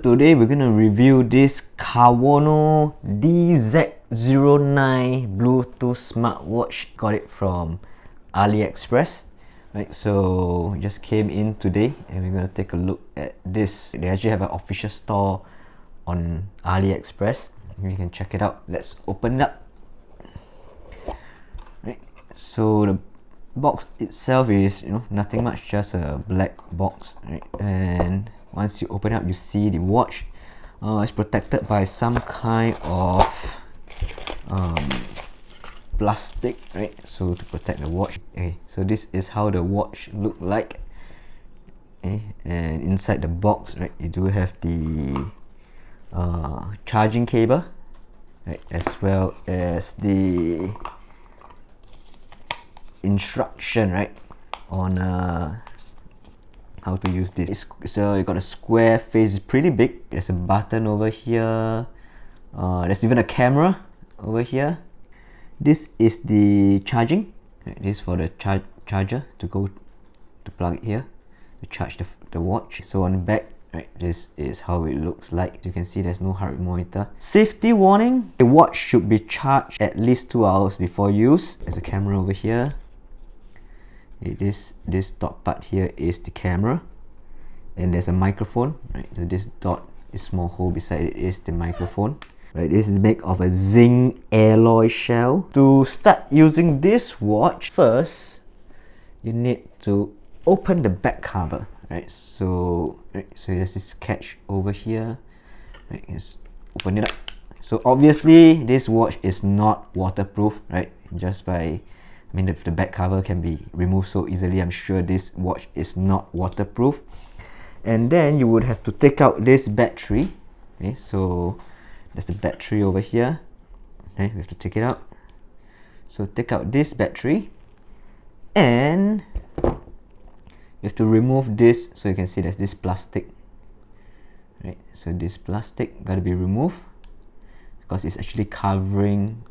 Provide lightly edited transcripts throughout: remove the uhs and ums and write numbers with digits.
today we're gonna review this Cawono DZ09 Bluetooth smartwatch. Got it from AliExpress. Right, so just came in today and we're gonna take a look at this. They actually have an official store on AliExpress. You can check it out. Let's open it up. Right, so the box itself is nothing much, just a black box, right? And once you open up, you see the watch. It's protected by some kind of plastic, right? So to protect the watch. Okay, so this is how the watch look like. Okay, and inside the box, right, you do have the charging cable, right, as well as the instruction, right, on how to use this. So you got a square face, it's pretty big. There's a button over here. There's even a camera over here. This is the charging. Right, this is for the charger to plug it here to charge the watch. So on the back, right, this is how it looks like. You can see there's no heart rate monitor. Safety warning: the watch should be charged at least 2 hours before use. There's a camera over here. This dot part here is the camera, and there's a microphone, right? So this dot, this small hole beside it, is the microphone. Right, this is made of a zinc alloy shell. To start using this watch, first you need to open the back cover, right? So there's this catch over here, right? Let's open it up. So obviously this watch is not waterproof, right? Just by, if the back cover can be removed so easily, I'm sure this watch is not waterproof. And then you would have to take out this battery. Okay, so there's the battery over here. Okay, we have to take it out. So take out this battery, and you have to remove this. So you can see there's this plastic. Right, so this plastic got to be removed because it's actually covering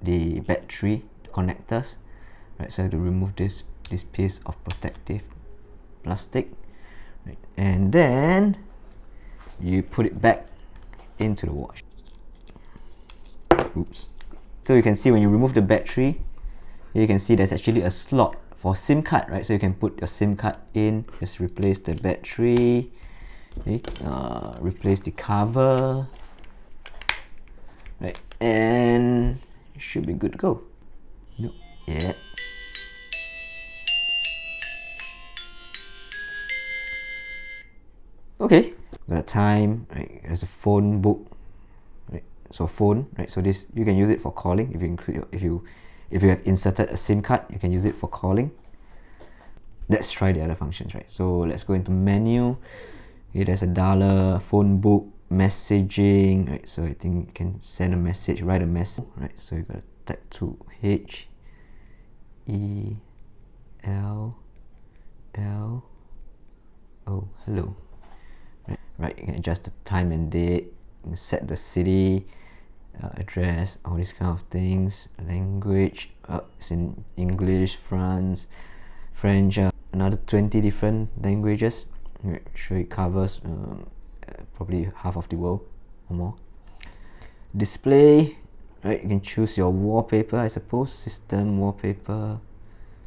the battery connectors, right? So I have to remove this piece of protective plastic, right? And then you put it back into the watch. Oops. So you can see when you remove the battery, you can see there's actually a slot for SIM card, right? So you can put your SIM card in. Just replace the battery, okay? Replace the cover, right? And it should be good to go. Nope. Yeah. Okay. Got a time, right? There's a phone book, right? So phone, right? So this, you can use it for calling. If you have inserted a SIM card, you can use it for calling. Let's try the other functions, right? So let's go into menu. Okay, there's a dialer, phone book, messaging, right? So I think you can send a message, write a message, right? So you gotta type to H-E-L-L-O, hello. Right, you can adjust the time and date, you can set the city, address, all these kind of things. Language, it's in English, French, another 20 different languages. Right, sure it covers probably half of the world or more. Display, right, you can choose your wallpaper, I suppose. System wallpaper,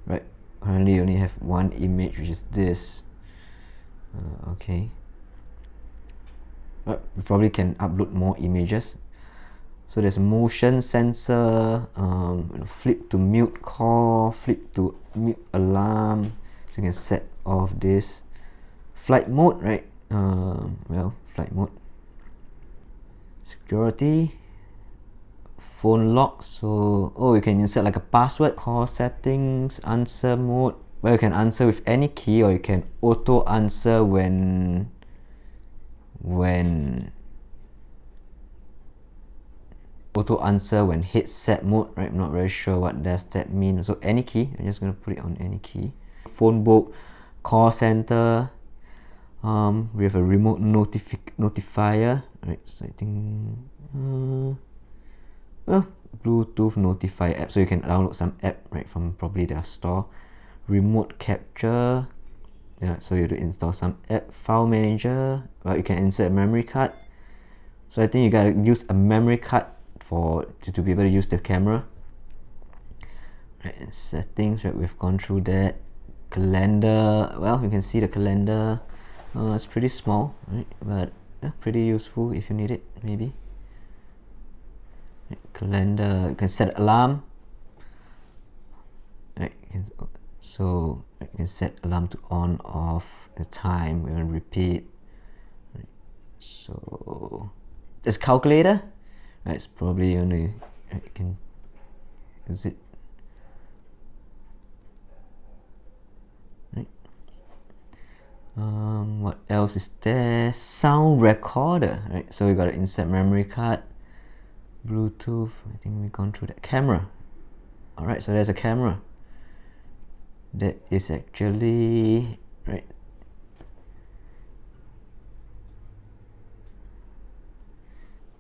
right? Currently you only have one image, which is this. Okay. Right, we probably can upload more images. So there's a motion sensor, flip to mute call, flip to mute alarm. So you can set off this. Flight mode, right? Flight mode. Security. Phone lock. So you can insert like a password. Call settings. Answer mode, where you can answer with any key, or you can auto answer when headset mode, right? I'm not very sure what does that mean. So any key, I'm just going to put it on any key. Phone book, call center. We have a remote notifier, right? So I think Bluetooth notify app, so you can download some app, right, from probably their store. Remote capture, Yeah, so you have to install some app file manager. Well, you can insert a memory card. So I think you gotta use a memory card to be able to use the camera. Right, and settings, right, we've gone through that. Calendar, well, you can see the calendar. It's pretty small, right, but pretty useful if you need it, maybe. Right, calendar, you can set alarm. Right, so you can set alarm to on, off, the time, we're going to repeat. Right, so this calculator, right, it's probably only, you can use it. Right. What else is there? Sound recorder, right? So we got to insert memory card, Bluetooth. I think we've gone through that. Camera. All right, so there's a camera. That is actually right.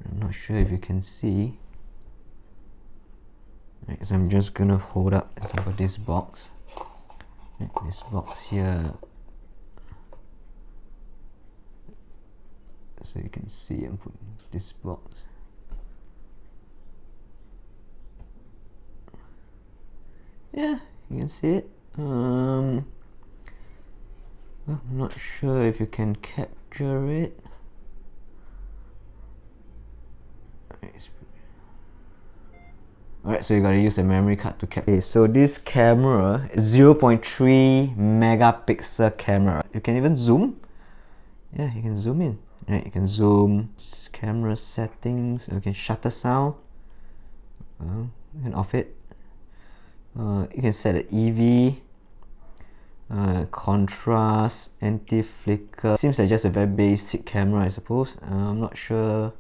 I'm not sure if you can see. Right, so I'm just gonna hold up on top of this box. Right, this box here, so you can see I'm putting this box. Yeah, you can see it. I'm not sure if you can capture it. Alright, so you gotta use a memory card to capture. Okay, so this camera is 0.3 megapixel camera. You can even zoom. Yeah, you can zoom in. Right, you can zoom. Camera settings. You can shutter sound. You can off it. You can set an EV, contrast, anti-flicker. Seems like just a very basic camera, I suppose. I'm not sure.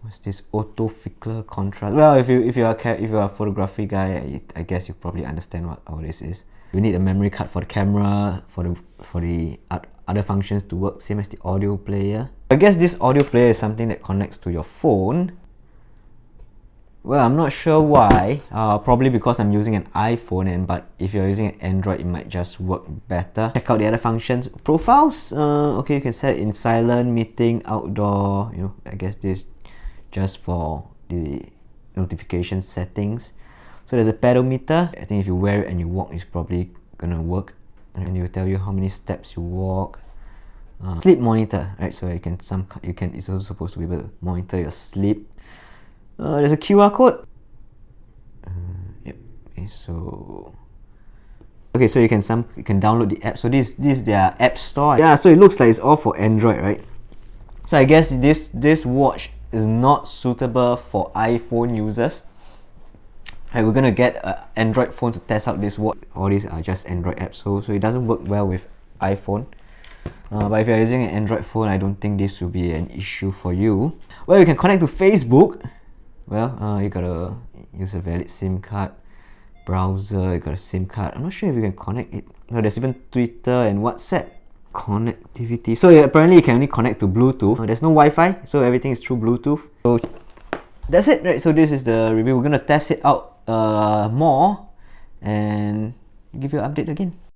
What's this auto flicker contrast? Well, if you are a photography guy, I guess you probably understand what all this is. You need a memory card for the camera, for the other functions to work, same as the audio player. I guess this audio player is something that connects to your phone. Well, I'm not sure why. Probably because I'm using an iPhone, but if you're using an Android, it might just work better. Check out the other functions. Profiles. Okay, you can set it in silent, meeting, outdoor. You know, I guess this just for the notification settings. So there's a pedometer. I think if you wear it and you walk, it's probably gonna work, and it will tell you how many steps you walk. Sleep monitor, right? So it's also supposed to be able to monitor your sleep. There's a QR code. Yep. Okay, so you can download the app. So this their app store. Yeah, so it looks like it's all for Android, right? So I guess this watch is not suitable for iPhone users. Right, we're gonna get an Android phone to test out this watch. All these are just Android apps, so it doesn't work well with iPhone. But if you're using an Android phone, I don't think this will be an issue for you. Well, you can connect to Facebook. Well, you gotta use a valid SIM card. Browser, you got a SIM card. I'm not sure if you can connect it. No, there's even Twitter and WhatsApp. Connectivity. So yeah, apparently you can only connect to Bluetooth. There's no Wi-Fi, so everything is through Bluetooth. So that's it, right? So this is the review. We're gonna test it out more and give you an update again.